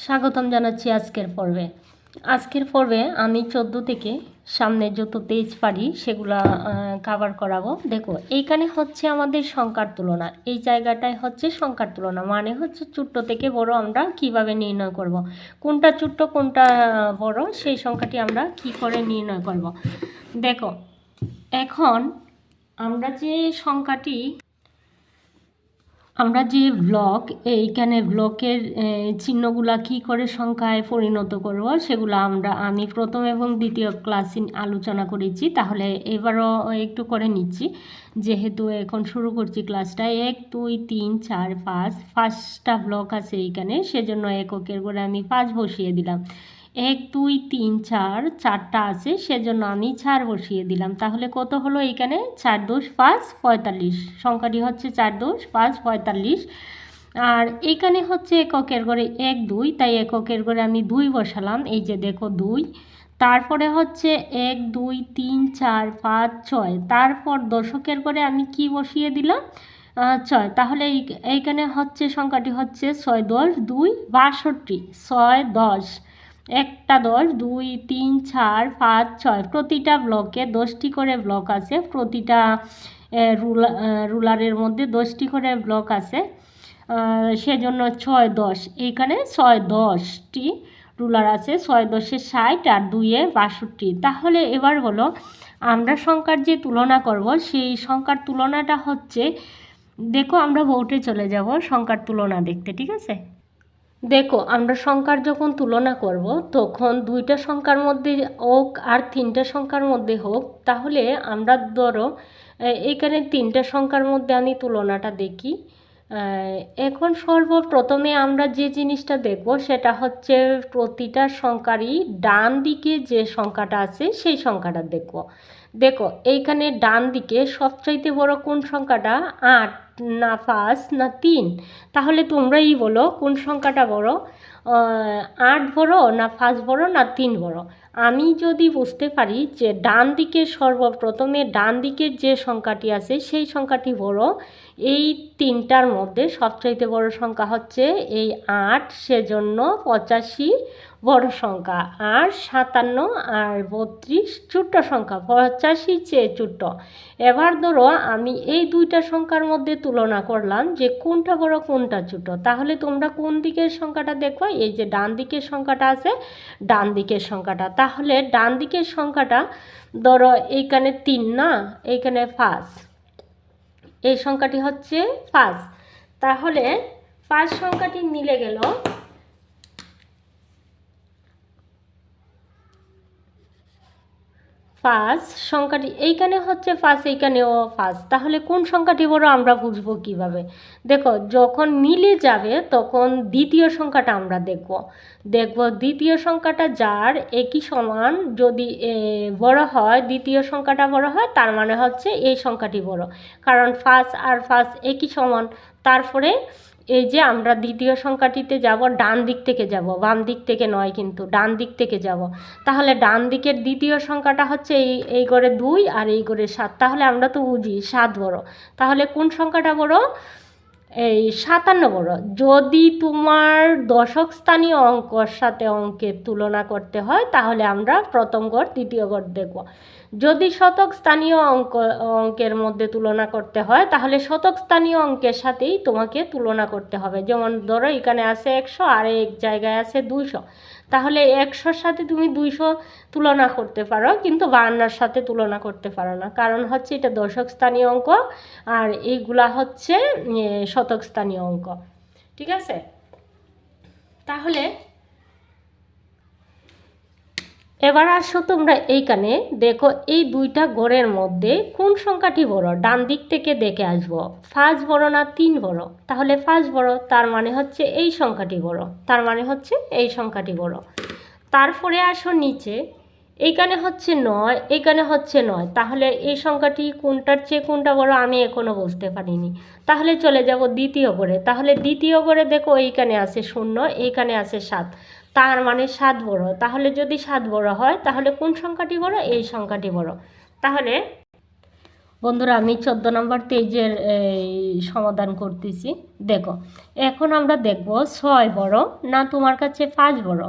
স্বাগতম জানাচ্ছি আজকের পর্বে আমি 14 থেকে সামনে যত পেজ পারি সেগুলা কভার করাবো। দেখো এইখানে হচ্ছে আমাদের সংখ্যার তুলনা, এই জায়গাটায় হচ্ছে সংখ্যার তুলনা, মানে হচ্ছে ছোট্ট থেকে বড় আমরা কিভাবে নির্ণয় করব, কোনটা ছোট্ট কোনটা বড় সেই সংখ্যাটি আমরা কি করে নির্ণয় করব। দেখো এখন আমরা যে ব্লক এইখানে ব্লকের চিহ্নগুলা কি করে সংখ্যায় পরিণত করব সেগুলো আমি প্রথম এবং দ্বিতীয় ক্লাসে আলোচনা করেছি, তাহলে এবারও একটু করে নিচ্ছি যেহেতু এখন শুরু করছি ক্লাসটা। 1 2 3 4 5 5টা ব্লক আছে এইখানে, সেজন্য এককের করে আমি 5 বসিয়ে দিলাম। 1 2 3 4 4টা আছে সেজন্য আমি 4 বসিয়ে দিলাম। তাহলে কত হলো এইখানে 4 2 5 45, সংখ্যাটি হচ্ছে 4 2 5 45। আর এইখানে হচ্ছে এককের ঘরে 1 2, তাই এককের ঘরে আমি 2 বসালাম, এই যে দেখো 2। তারপরে হচ্ছে 1 2 3 4 5 6, তারপর দশকের ঘরে আমি কি বসিয়ে দিলাম 6, তাহলে এইখানে হচ্ছে সংখ্যাটি হচ্ছে 6 10 2 62, 6 10 একটা 10 2 3 4 5 6, প্রতিটা ব্লকে 10টি করে ব্লক আছে, প্রতিটা রুলারের মধ্যে 10টি করে ব্লক আছে, সেজন্য 6 10, এইখানে 6 10টি রুলার আছে, 6 10 60 আর 2 62। তাহলে এবার বলো আমরা সংখ্যার যে তুলনা করব সেই সংখ্যার তুলনাটা হচ্ছে, দেখো আমরা বোর্ডে চলে যাব সংখ্যার তুলনা দেখতে, ঠিক আছে। দেখো আমরা সংখ্যার যখন তুলনা করব তখন 2টা সংখ্যার মধ্যে হোক আর 3টা সংখ্যার মধ্যে হোক, তাহলে আমরা ধরো এইখানে 3টা সংখ্যার মধ্যে আমি তুলনাটা দেখি। এখন সর্বপ্রথমে আমরা যে জিনিসটা দেখব সেটা হচ্ছে প্রতিটা সংখ্যারই ডান দিকে যে সংখ্যাটা আছে সেই সংখ্যাটা দেখব। দেখো এইখানে ডান দিকে সবচাইতে বড় কোন সংখ্যাটা, 8 না 5 না 3, তাহলে তোমরাই বলো কোন সংখ্যাটা বড়, 8 বড় না 5 বড় না 3 বড়। আমি যদি বুঝতে পারি যে ডান দিকে সর্বপ্রথমে ডান দিকের যে সংখ্যাটি আছে সেই সংখ্যাটি বড়, এই 3টার মধ্যে সবচাইতে বড় সংখ্যা হচ্ছে এই 8, সেজন্য 85 বড় সংখ্যা, আর 57 আর 32 ছোট্ট সংখ্যা, 85 চেয়ে ছোট্ট। এবার ধরো আমি এই 2টা সংখ্যার মধ্যে তুলনা করলাম যে কোনটা বড় কোনটা ছোট, তাহলে তোমরা কোন দিকের সংখ্যাটা দেখো, এই যে ডান দিকের সংখ্যাটা আছে, ডান দিকের সংখ্যাটা, তাহলে ডান দিকের সংখ্যাটা ধরো এইখানে 3 না, এইখানে 5, এই সংখ্যাটি হচ্ছে 5, তাহলে 5 সংখ্যাটি মিলে গেল। 5 সংখ্যাটি এইখানে হচ্ছে 5, এইখানেও 5, তাহলে কোন সংখ্যাটি বড় আমরা বুঝবো কিভাবে। দেখো যখন মিলে যাবে তখন দ্বিতীয় সংখ্যাটা আমরা দেখব দ্বিতীয় সংখ্যাটা যার একই সমান যদি বড় হয়, দ্বিতীয় সংখ্যাটা বড় হয়, তার মানে হচ্ছে এই সংখ্যাটি বড়, কারণ 5 আর 5 একই সমান। তারপরে এই যে আমরা দ্বিতীয় সংখ্যাটিতে যাব, ডান দিক থেকে যাব, বাম দিক থেকে নয় কিন্তু ডান দিক থেকে যাব, তাহলে ডান দিকের দ্বিতীয় সংখ্যাটা হচ্ছে এই ঘরে 2 আর এই ঘরে 7, তাহলে আমরা তো বুঝি 7 বড়, তাহলে কোন সংখ্যাটা বড়, এই 57 বড়। যদি তোমার দশক স্থানীয় অঙ্কর সাথে অঙ্কের তুলনা করতে হয় তাহলে আমরা প্রথম ঘর দ্বিতীয় ঘর দেখব। যদি শতক স্থানীয় অঙ্কের মধ্যে তুলনা করতে হয় তাহলে শতক স্থানীয় অঙ্কের সাথেই তোমাকে তুলনা করতে হবে। যেমন ধরো এখানে আছে 100 আর এক জায়গায় আছে 200, তাহলে 100-র সাথে তুমি 200 তুলনা করতে পারো, কিন্তু 52-র সাথে তুলনা করতে পারো না, কারণ হচ্ছে এটা দশক স্থানীয় অঙ্ক আর এইগুলা হচ্ছে শতক স্থানীয় অঙ্ক, ঠিক আছে। তাহলে এবার আসো তোমরা এইখানে দেখো এই 2টা ঘরের মধ্যে কোন সংখ্যাটি বড়, ডান দিক থেকে দেখে আসবো। 5 বড় না 3 বড়, তাহলে 5 বড়, তার মানে হচ্ছে এই সংখ্যাটি বড়, তার মানে হচ্ছে এই সংখ্যাটি বড়। তারপরে আসো নিচে, এইখানে হচ্ছে 9, এইখানে হচ্ছে 9, তাহলে এই সংখ্যাটি কোনটার চেয়ে কোনটা বড় আমি এখনও বুঝতে পারিনি। তাহলে চলে যাব দ্বিতীয় ঘরে, তাহলে দ্বিতীয় ঘরে দেখো এইখানে আছে 0, এইখানে আছে 7, তার মানে 7 বড়, তাহলে যদি 7 বড় হয় তাহলে কোন সংখ্যাটি বড়, এই সংখ্যাটি বড়। তাহলে বন্ধুরা আমি 14 নম্বর পেজের সমাধান করতেছি। দেখো এখন আমরা দেখব 6 বড় না তোমার কাছে 5 বড়।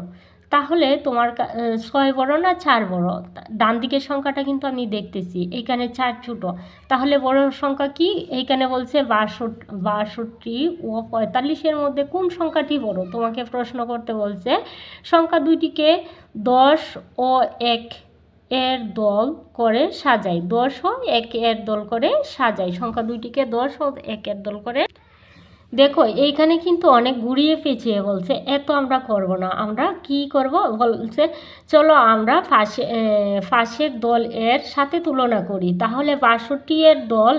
তাহলে তোমার 6 বড় না 4 বড়। ডান দিকের সংখ্যাটা কিন্তু আমি দেখতেছি, এইখানে 4 ছোট, তাহলে বড় সংখ্যা কি? এইখানে বলছে 62 ও 45-এর মধ্যে কোন সংখ্যাটি বড় তোমাকে প্রশ্ন করতে বলছে। সংখ্যা দুইটিকে 10 ও 1 এর দল করে সাজাই। 10 ও 1 এর দল করে সাজাই, সংখ্যা দুইটিকে 10 ও 1 এর দল করে। দেখো এইখানে কিন্তু অনেক ঘুরিয়ে পেঁচিয়ে বলছে, এত আমরা করব না। আমরা কি করব বলছে, চলো আমরা ফাঁসের দল এর সাথে তুলনা করি। তাহলে 62 এর দল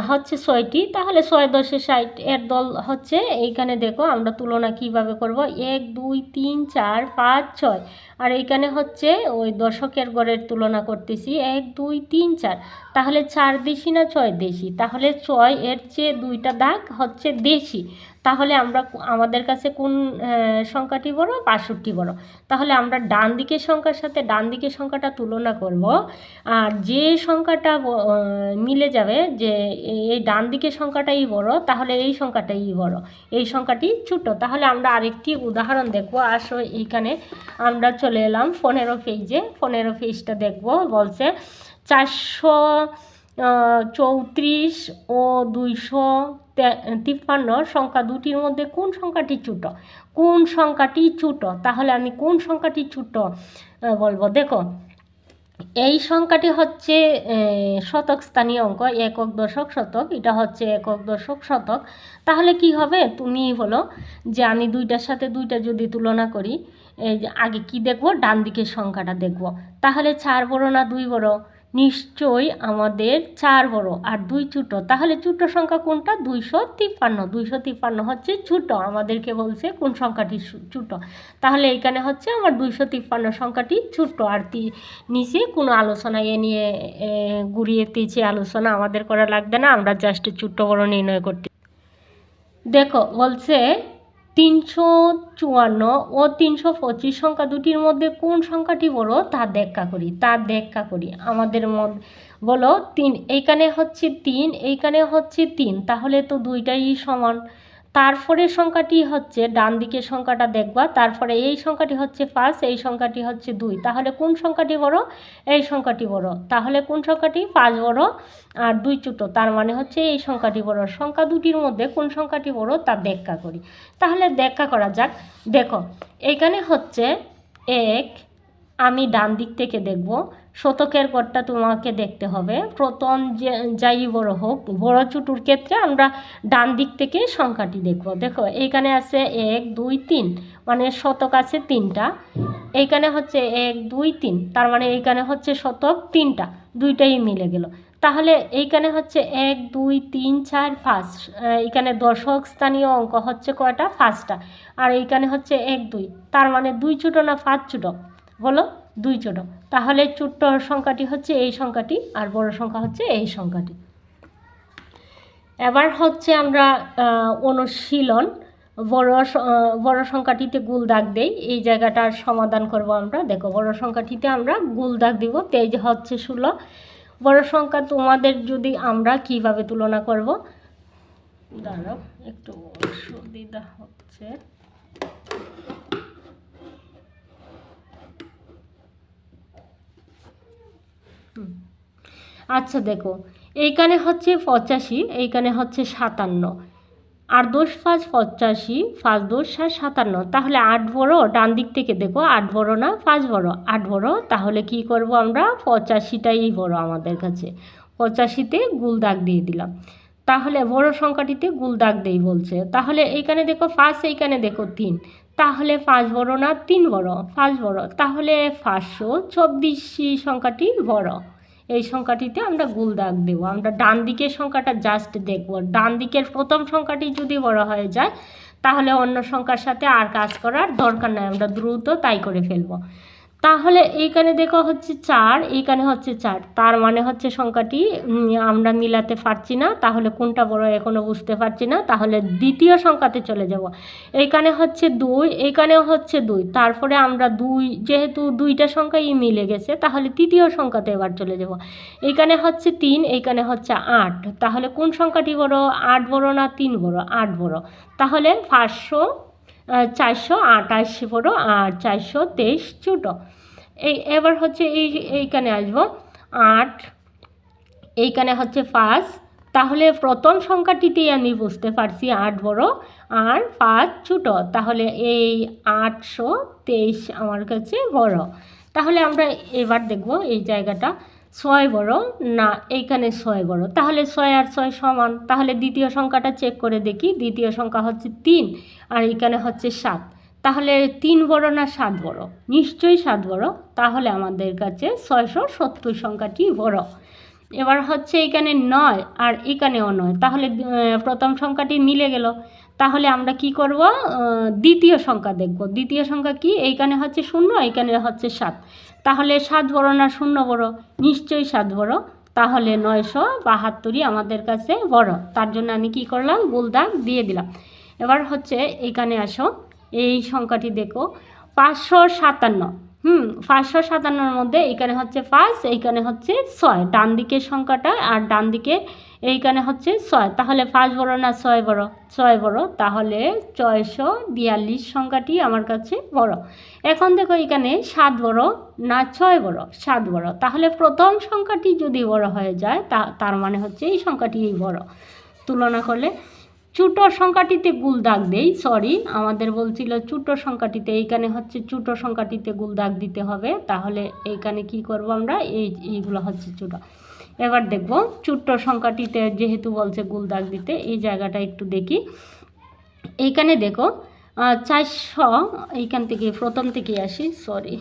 হচ্ছে 6টি, তাহলে 6 10 60 এর দল হচ্ছে। এইখানে দেখো আমরা তুলনা কিভাবে করব, 1 2 3 4 5 6, আর এইখানে হচ্ছে ওই দশকের গড়ের তুলনা করতেছি 1 2 3 4। তাহলে 4 দেশি না 6 দেশি? তাহলে 6 এর চেয়ে 2টা দাগ হচ্ছে দেশি। তাহলে আমাদের কাছে কোন সংখ্যাটি বড়? 62 বড়। তাহলে আমরা ডান দিকের সংখ্যার সাথে ডান দিকের সংখ্যাটা তুলনা করব, আর যে সংখ্যাটা মিলে যাবে যে এই ডান দিকের সংখ্যাটাই বড়, তাহলে এই সংখ্যাটাই বড়, এই সংখ্যাটি ছোট। তাহলে আমরা আরেকটি উদাহরণ দেখব। আসো এইখানে আমরা চলে এলাম 15 পেজে। 15 পেজটা দেখব। বলছে 434 ও 253 সংখ্যা দুটির মধ্যে কোন সংখ্যাটি ছোট? কোন সংখ্যাটি ছোট? তাহলে আমি কোন সংখ্যাটি ছোট বলবো। দেখো এই সংখ্যাটি হচ্ছে শতক স্থানীয় অঙ্ক, একক দশক শতক, এটা হচ্ছে একক দশক শতক। তাহলে কি হবে তুমি বলো যে আমি দুইটার সাথে দুইটা যদি তুলনা করি, এই যে আগে কি দেখব, ডান দিকের সংখ্যাটা দেখব। তাহলে 4 বড় না 2 বড়? নিশ্চয়ই আমাদের 4 বড় আর 2 ছোট। তাহলে ছোট সংখ্যা কোনটা? 253। 253 হচ্ছে ছোট, আমাদেরকে বলছে কোন সংখ্যাটি ছোট। তাহলে এইখানে হচ্ছে আমার 253 সংখ্যাটি ছোট। আর নিচে কোনো আলোচনা এ নিয়ে ঘুরিয়ে পেঁচিয়ে আলোচনা আমাদের করা লাগবে না, আমরা জাস্ট ছোট বড় নির্ণয় করতে। দেখো বলছে 354 ও 325 সংখ্যা দুটির মধ্যে কোন সংখ্যাটি বড় তা ব্যাখ্যা করি। আমাদের বলো 3, এইখানে হচ্ছে 3, এইখানে হচ্ছে 3, তাহলে তো দুইটাই সমান। তারপরে সংখ্যাটি হচ্ছে ডান দিকের সংখ্যাটা দেখবা, তারপরে এই সংখ্যাটি হচ্ছে 5, এই সংখ্যাটি হচ্ছে 2, তাহলে কোন সংখ্যাটি বড়? এই সংখ্যাটি বড়। তাহলে কোন সংখ্যাটি? 5 বড় আর 2 ছোট, তার মানে হচ্ছে এই সংখ্যাটি বড়। সংখ্যা দুটির মধ্যে কোন সংখ্যাটি বড় তা ব্যাখ্যা করি। তাহলে ব্যাখ্যা করা যাক। দেখো এইখানে হচ্ছে 1, আমি ডান দিক থেকে দেখব, শতকের গড়টা তোমাকে দেখতে হবে। প্রথম যাই বড় হোক, বড় ছোটোর ক্ষেত্রে আমরা ডান দিক থেকে সংখ্যাটি দেখব। দেখো এইখানে আছে 1 2 3, মানে শতক আছে 3টা। এইখানে হচ্ছে 1 2 3, তার মানে এইখানে হচ্ছে শতক 3টা, দুইটাই মিলে গেল। তাহলে এইখানে হচ্ছে 1 2 3 4 5, এইখানে দশক স্থানীয় অঙ্ক হচ্ছে কয়টা? 5টা। আর এইখানে হচ্ছে 1 2, তার মানে 2 ছোট না 5 ছোট? বলো 2 ছোট। তাহলে ছোট্ট সংখ্যাটি হচ্ছে এই সংখ্যাটি, আর বড় সংখ্যা হচ্ছে এই সংখ্যাটি। এবার হচ্ছে আমরা অনুশীলন, বড় সংখ্যাটিতে গুল দাগ দেই, এই জায়গাটার সমাধান করব আমরা। দেখো বড় সংখ্যাটিতে আমরা গুল দাগ দিব, তেজ হচ্ছে 16। বড় সংখ্যা তোমাদের যদি আমরা কিভাবে তুলনা করব, দাঁড়াও একটু অসুবিধা হচ্ছে। আচ্ছা দেখো এইখানে হচ্ছে 85, এইখানে হচ্ছে 57, 8 10 5 85, 5 10 57, তাহলে 8 বড়। ডান দিক থেকে দেখো 8 বড় না 5 বড়? 8 বড়। তাহলে কি করব আমরা? 85টাই বড় আমাদের কাছে, 85তে গুল দাগ দিয়ে দিলাম। তাহলে বড় সংখ্যাটিতে গুল দাগ দেই বলছে। তাহলে এইখানে দেখো 5, এইখানে দেখো 3, তাহলে 5 বড় না 3 বড়? 5 বড়। তাহলে 524 সংখ্যাটি বড়, এই সংখ্যাটিতে আমরা গুল দাগ দেব। আমরা ডান দিকের সংখ্যাটা জাস্ট দেখব, ডান দিকের প্রথম সংখ্যাটি যদি বড় হয়ে যায় তাহলে অন্য সংখ্যার সাথে আর কাজ করার দরকার নাই, আমরা দ্রুত তাই করে ফেলব। তাহলে এইখানে দেখো হচ্ছে 4, এইখানে হচ্ছে 4, তার মানে হচ্ছে সংখ্যাটি আমরা মিলাতে পারছি না। তাহলে কোনটা বড় এখনও বুঝতে পারছি না। তাহলে দ্বিতীয় সংখ্যাতে চলে যাব। এইখানে হচ্ছে 2, এইখানেও হচ্ছে 2, তারপরে আমরা 2, যেহেতু দুইটা সংখ্যাই মিলে গেছে, তাহলে তৃতীয় সংখ্যাতে এবার চলে যাব। এইখানে হচ্ছে 3, এইখানে হচ্ছে 8, তাহলে কোন সংখ্যাটি বড়? 8 বড় না 3 বড়? 8 বড়। তাহলে 428 বড় আর 423 ছোটো। এবার হচ্ছে এইখানে আসবো 8, এইখানে হচ্ছে 5, তাহলে প্রথম সংখ্যাটিতেই আমি বুঝতে পারছি 8 বড় আর 5 ছোটো। তাহলে এই 823 আমার কাছে বড়। তাহলে আমরা এবার দেখব এই জায়গাটা 6 বড় না এইখানে 6 বড়। তাহলে 6 আর 6 সমান। তাহলে দ্বিতীয় সংখ্যাটা চেক করে দেখি। দ্বিতীয় সংখ্যা হচ্ছে 3 আর এইখানে হচ্ছে 7। তাহলে 3 বড় না 7 বড়? নিশ্চয়ই 7 বড়। তাহলে আমাদের কাছে 670 সংখ্যাটি বড়। এবার হচ্ছে এখানে 9 আর এখানেও 9, তাহলে প্রথম সংখ্যাটি মিলে গেল। তাহলে আমরা কি করব? দ্বিতীয় সংখ্যা দেখব। দ্বিতীয় সংখ্যা কি? এইখানে হচ্ছে 0, এইখানে হচ্ছে 7। তাহলে 7 বড় না 0 বড়? নিশ্চয়ই 7 বড়। তাহলে 972ই আমাদের কাছে বড়। তার জন্য আমি কি করলাম? গোল দাগ দিয়ে দিলাম। এবার হচ্ছে এইখানে আসো, এই সংখ্যাটি দেখো 557। 557-র মধ্যে এইখানে হচ্ছে 5, এইখানে হচ্ছে 6, ডান দিকের সংখ্যাটা আর ডান দিকে এইখানে হচ্ছে 6। তাহলে 5 বড় না 6 বড়? 6 বড়। তাহলে 642 সংখ্যাটি আমার কাছে বড়। এখন দেখো এখানে 7 বড় না 6 বড়? 7 বড়। তাহলে প্রথম সংখ্যাটি যদি বড় হয়ে যায় তার মানে হচ্ছে এই সংখ্যাটি বড়। তুলনা করলে ছোট সংখ্যাটিতে গুল দাগ দেই, সরি আমাদের বলছিল ছোট সংখ্যাটিতে, এইখানে হচ্ছে ছোট সংখ্যাটিতে গুল দাগ দিতে হবে। তাহলে এইখানে কি করব আমরা? এইগুলো হচ্ছে ছোট। এবার দেখব ছোট সংখ্যাটিতে যেহেতু বলছে গুল দাগ দিতে, এই জায়গাটা একটু দেখি। এইখানে দেখো 400, এইখান থেকে প্রথম থেকে আসি, সরি।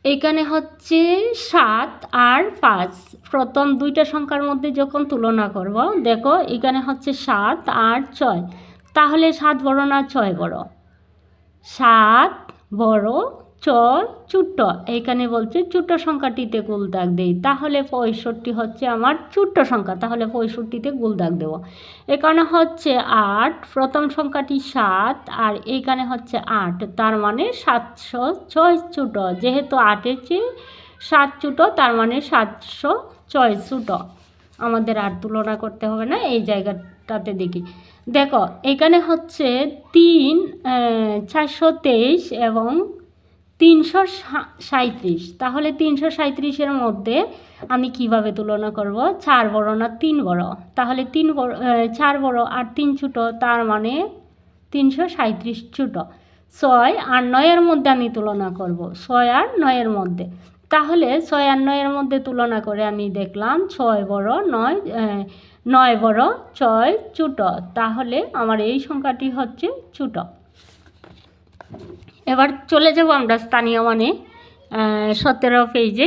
এইখানে হচ্ছে 7 আর 5, প্রথম দুইটা সংখ্যার মধ্যে যখন তুলনা করব, দেখো এখানে হচ্ছে 7 আর 6। তাহলে 7 বড় না 6 বড়? 7 বড়, 6 ছোট। এইখানে বলছে ছোট সংখ্যাটিতে গোল দাগ দেই। তাহলে 65 হচ্ছে আমার ছোট সংখ্যা। তাহলে 65তে গোল দাগ দেব। এখানে হচ্ছে 8, প্রথম সংখ্যাটি 7 আর এইখানে হচ্ছে 8, তার মানে 706 ছোট। যেহেতু 8-এর চেয়ে 7 ছোট, তার মানে 706 ছোট। আমাদের আর তুলনা করতে হবে না। এই জায়গাটাতে দেখি, দেখো এখানে হচ্ছে 3, 423 এবং 337। তাহলে 337-এর মধ্যে আমি কিভাবে তুলনা করব? 4 বড় না 3 বড়? তাহলে 4 বড় আর 3 ছোট, তার মানে 337 ছোট। 6 আর 9-এর মধ্যে আমি তুলনা করব, 6 আর 9-এর মধ্যে। তাহলে 6 আর 9-এর মধ্যে তুলনা করে আমি দেখলাম 6 বড় 9 বড় 6 ছোট। তাহলে আমার এই সংখ্যাটি হচ্ছে ছোট। এবার চলে যাব আমরা স্থানীয় মানে 17 পেজে।